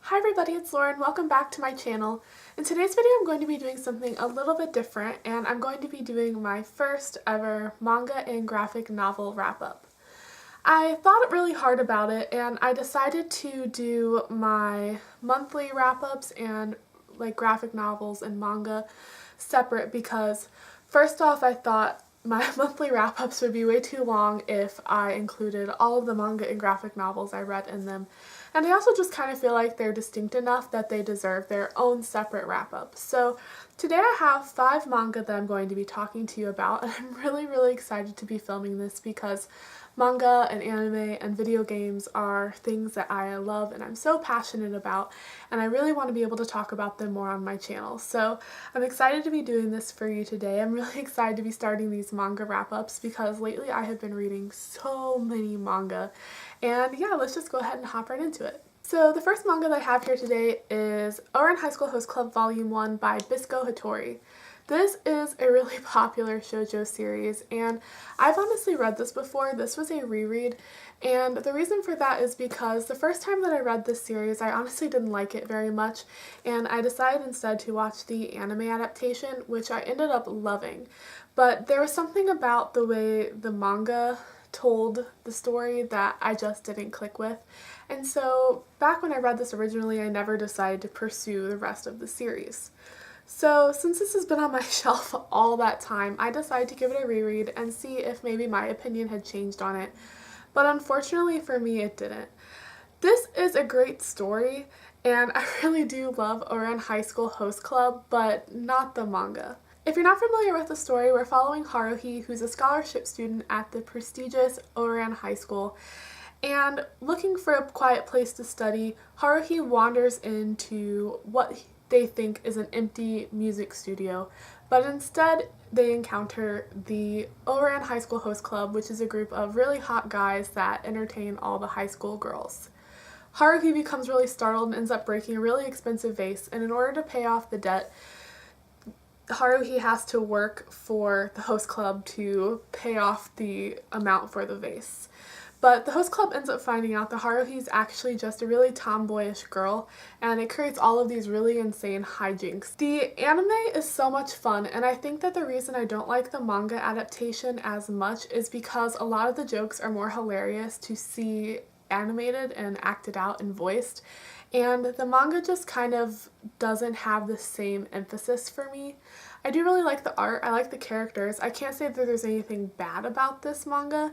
Hi everybody, it's Lauren. Welcome back to my channel. In today's video I'm going to be doing something a little bit different, and I'm going to be doing my first ever manga and graphic novel wrap-up. I thought really hard about it and I decided to do my monthly wrap-ups and graphic novels and manga separate because first off I thought my monthly wrap-ups would be way too long if I included all of the manga and graphic novels I read in them. And I also just kind of feel like they're distinct enough that they deserve their own separate wrap-up. So today I have 5 manga that I'm going to be talking to you about, and I'm really excited to be filming this because manga and anime and video games are things that I love and I'm so passionate about, and I really want to be able to talk about them more on my channel. So I'm excited to be doing this for you today. I'm really excited to be starting these manga wrap-ups because lately I have been reading so many manga, and yeah, let's just go ahead and hop right into it. So the first manga that I have here today is Ouran High School Host Club Volume 1 by Bisco Hattori. This is a really popular shoujo series, and I've honestly read this before. This was a reread, and the reason for that is because the first time that I read this series, I honestly didn't like it very much, and I decided instead to watch the anime adaptation, which I ended up loving. But there was something about the way the manga told the story that I just didn't click with, and so back when I read this originally, I never decided to pursue the rest of the series. So since this has been on my shelf all that time, I decided to give it a reread and see if maybe my opinion had changed on it. But unfortunately for me, it didn't. This is a great story, and I really do love Ouran High School Host Club, but not the manga. If you're not familiar with the story, we're following Haruhi, who's a scholarship student at the prestigious Ouran High School. And looking for a quiet place to study, Haruhi wanders into what they think is an empty music studio, but instead they encounter the Ouran High School Host Club, which is a group of really hot guys that entertain all the high school girls. Haruhi becomes really startled and ends up breaking a really expensive vase, and in order to pay off the debt, Haruhi has to work for the host club to pay off the amount for the vase. But the host club ends up finding out that Haruhi is actually just a really tomboyish girl, and it creates all of these really insane hijinks. The anime is so much fun, and I think that the reason I don't like the manga adaptation as much is because a lot of the jokes are more hilarious to see animated and acted out and voiced, and the manga just kind of doesn't have the same emphasis for me. I do really like the art, I like the characters. I can't say that there's anything bad about this manga.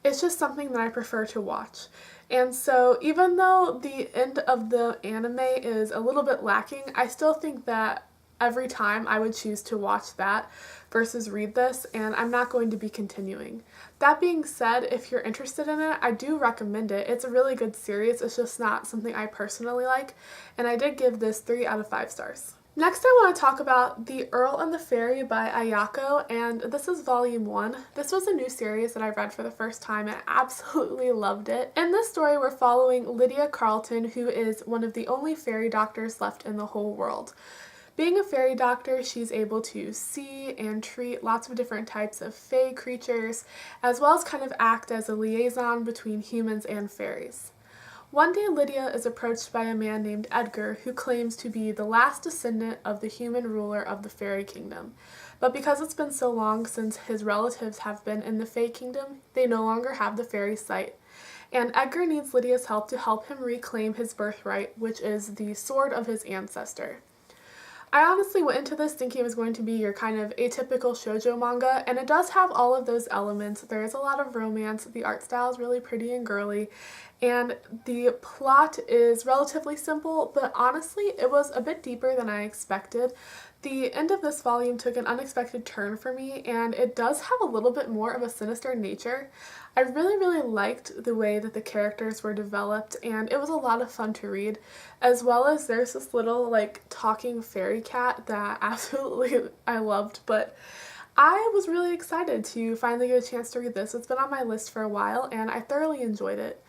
It's just something that I prefer to watch. And so even though the end of the anime is a little bit lacking, I still think that every time I would choose to watch that versus read this, and I'm not going to be continuing. That being said, if you're interested in it, I do recommend it. It's a really good series, it's just not something I personally like, and I did give this 3 out of 5 stars. Next I want to talk about The Earl and the Fairy by Ayako, and this is volume 1. This was a new series that I read for the first time and absolutely loved it. In this story we're following Lydia Carlton, who is one of the only fairy doctors left in the whole world. Being a fairy doctor, she's able to see and treat lots of different types of fae creatures, as well as kind of act as a liaison between humans and fairies. One day Lydia is approached by a man named Edgar who claims to be the last descendant of the human ruler of the fairy kingdom. But because it's been so long since his relatives have been in the fae kingdom, they no longer have the fairy sight. And Edgar needs Lydia's help to help him reclaim his birthright, which is the sword of his ancestor. I honestly went into this thinking it was going to be your kind of atypical shoujo manga, and it does have all of those elements. There is a lot of romance, the art style is really pretty and girly, and the plot is relatively simple, but honestly it was a bit deeper than I expected. The end of this volume took an unexpected turn for me, and it does have a little bit more of a sinister nature. I really liked the way that the characters were developed, and it was a lot of fun to read, as well as there's this little talking fairy cat that absolutely I loved. But I was really excited to finally get a chance to read this. It's been on my list for a while and I thoroughly enjoyed it.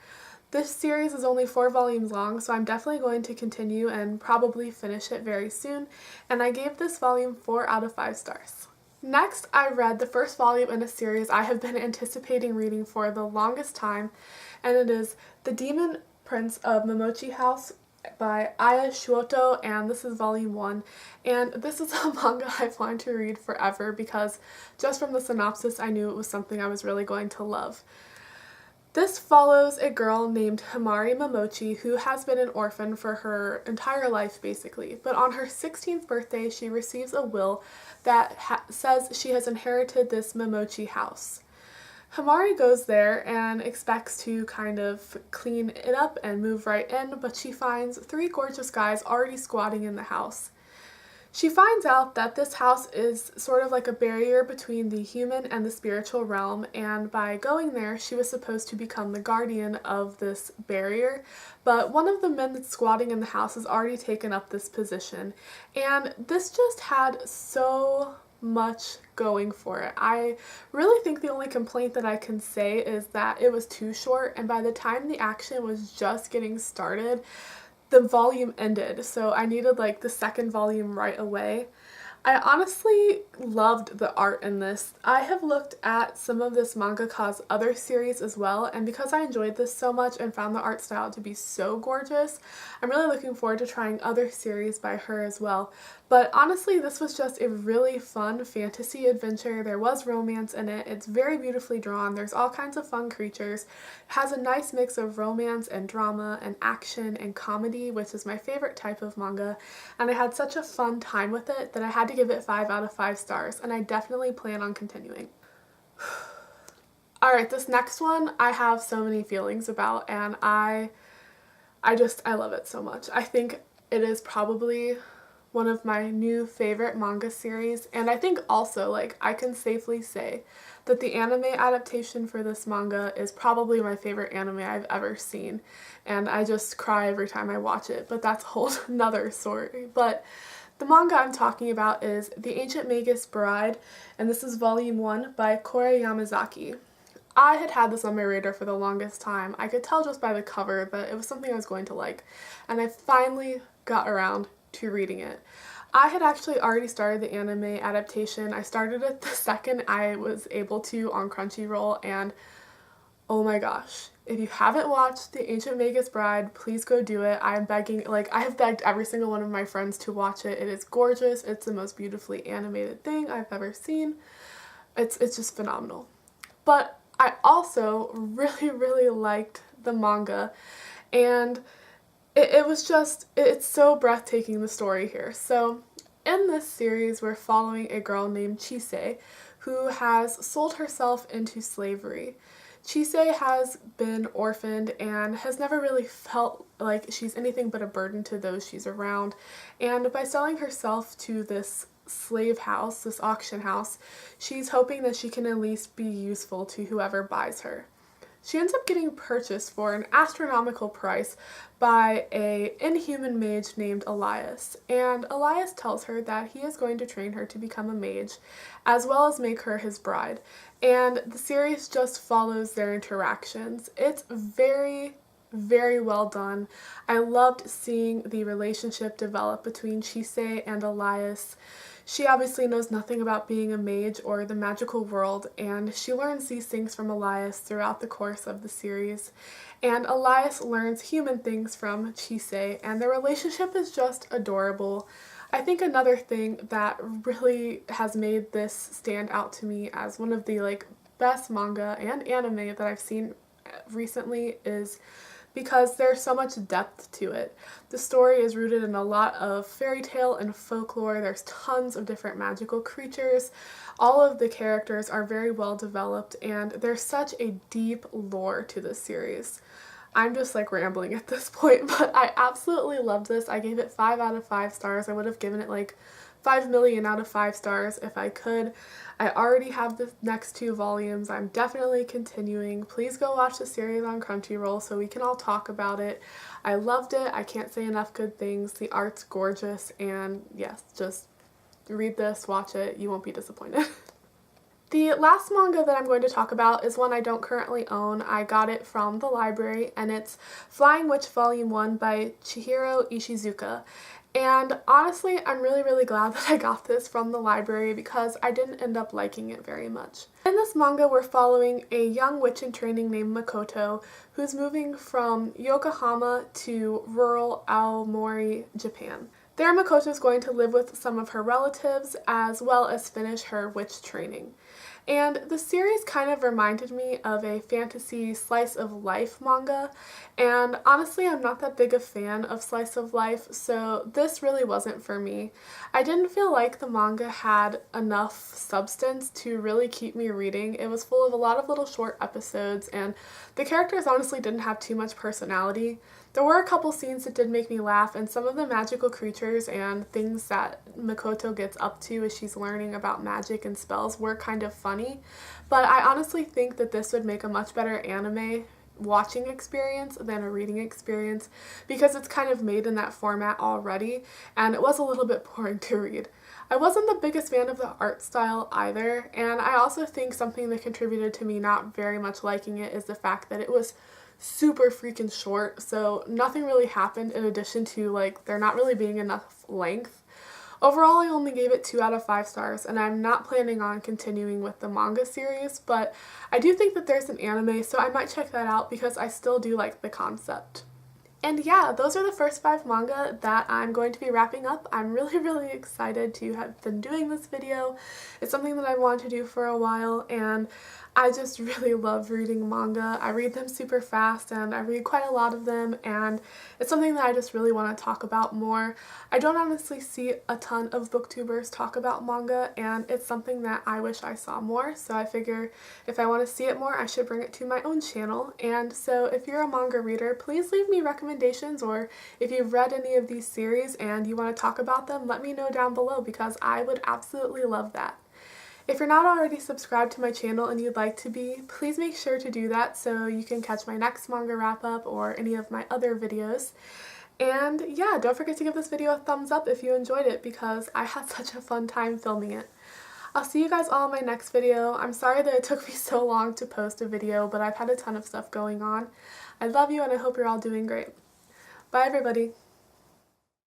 This series is only 4 volumes long, so I'm definitely going to continue and probably finish it very soon, and I gave this volume 4 out of 5 stars. Next, I read the first volume in a series I have been anticipating reading for the longest time, and it is The Demon Prince of Momochi House by Aya Shuoto, and this is volume 1. And this is a manga I've wanted to read forever because just from the synopsis I knew it was something I was really going to love. This follows a girl named Himari Momochi who has been an orphan for her entire life basically, but on her 16th birthday she receives a will that says she has inherited this Momochi house. Himari goes there and expects to kind of clean it up and move right in, but she finds 3 gorgeous guys already squatting in the house. She finds out that this house is sort of like a barrier between the human and the spiritual realm, and by going there she was supposed to become the guardian of this barrier, but one of the men that's squatting in the house has already taken up this position, and this just had so much going for it. I really think the only complaint that I can say is that it was too short, and by the time the action was just getting started, the volume ended, so I needed like the second volume right away. I honestly loved the art in this. I have looked at some of this mangaka's other series as well, and because I enjoyed this so much and found the art style to be so gorgeous, I'm really looking forward to trying other series by her as well. But honestly, this was just a really fun fantasy adventure. There was romance in it. It's very beautifully drawn. There's all kinds of fun creatures. It has a nice mix of romance and drama and action and comedy, which is my favorite type of manga, and I had such a fun time with it that I had to give it 5 out of 5 stars, and I definitely plan on continuing. Alright, this next one I have so many feelings about, and I love it so much. I think it is probably one of my new favorite manga series, and I think also, like, I can safely say that the anime adaptation for this manga is probably my favorite anime I've ever seen, and I just cry every time I watch it, but that's a whole nother story. But the manga I'm talking about is The Ancient Magus Bride, and this is volume 1 by Kore Yamazaki. I had this on my radar for the longest time. I could tell just by the cover that it was something I was going to like, and I finally got around to reading it. I had actually already started the anime adaptation. I started it the second I was able to on Crunchyroll, and oh my gosh, if you haven't watched The Ancient Magus Bride, please go do it. I'm begging, like, I have begged every single one of my friends to watch it. It is gorgeous. It's the most beautifully animated thing I've ever seen. It's just phenomenal. But I also really liked the manga, and it's so breathtaking, the story here. So in this series we're following a girl named Chise who has sold herself into slavery. Chise has been orphaned and has never really felt like she's anything but a burden to those she's around, and by selling herself to this slave house, this auction house, she's hoping that she can at least be useful to whoever buys her. She ends up getting purchased for an astronomical price by an inhuman mage named Elias, and Elias tells her that he is going to train her to become a mage, as well as make her his bride, and the series just follows their interactions. It's very well done. I loved seeing the relationship develop between Chise and Elias. She obviously knows nothing about being a mage or the magical world, and she learns these things from Elias throughout the course of the series. And Elias learns human things from Chise, and their relationship is just adorable. I think another thing that really has made this stand out to me as one of the best manga and anime that I've seen recently is because there's so much depth to it. The story is rooted in a lot of fairy tale and folklore. There's tons of different magical creatures. All of the characters are very well developed, and there's such a deep lore to this series. I'm just rambling at this point, but I absolutely loved this. I gave it 5 out of 5 stars. I would have given it 5 million out of 5 stars if I could. I already have the next 2 volumes. I'm definitely continuing. Please go watch the series on Crunchyroll so we can all talk about it. I loved it. I can't say enough good things. The art's gorgeous, and yes, just read this, watch it. You won't be disappointed. The last manga that I'm going to talk about is one I don't currently own. I got it from the library, and it's Flying Witch Volume 1 by Chihiro Ishizuka. And honestly, I'm really glad that I got this from the library because I didn't end up liking it very much. In this manga, we're following a young witch in training named Makoto who's moving from Yokohama to rural Aomori, Japan. There, Makoto is going to live with some of her relatives as well as finish her witch training. And the series kind of reminded me of a fantasy slice of life manga, and honestly I'm not that big a fan of slice of life, so this really wasn't for me. I didn't feel like the manga had enough substance to really keep me reading. It was full of a lot of little short episodes, and the characters honestly didn't have too much personality. There were a couple scenes that did make me laugh, and some of the magical creatures and things that Makoto gets up to as she's learning about magic and spells were kind of funny, but I honestly think that this would make a much better anime watching experience than a reading experience because it's kind of made in that format already, and it was a little bit boring to read. I wasn't the biggest fan of the art style either, and I also think something that contributed to me not very much liking it is the fact that it was super freaking short, so nothing really happened in addition to like there not really being enough length. Overall, I only gave it 2 out of 5 stars, and I'm not planning on continuing with the manga series, but I do think that there's an anime, so I might check that out because I still do like the concept. And yeah, those are the first 5 manga that I'm going to be wrapping up. I'm really excited to have been doing this video. It's something that I wanted to do for a while, and I just really love reading manga. I read them super fast and I read quite a lot of them, and it's something that I just really want to talk about more. I don't honestly see a ton of booktubers talk about manga, and it's something that I wish I saw more, so I figure if I want to see it more I should bring it to my own channel. And so if you're a manga reader, please leave me recommendations, or if you've read any of these series and you want to talk about them, let me know down below because I would absolutely love that. If you're not already subscribed to my channel and you'd like to be, please make sure to do that so you can catch my next manga wrap-up or any of my other videos. And yeah, don't forget to give this video a thumbs up if you enjoyed it because I had such a fun time filming it. I'll see you guys all in my next video. I'm sorry that it took me so long to post a video, but I've had a ton of stuff going on. I love you and I hope you're all doing great. Bye everybody!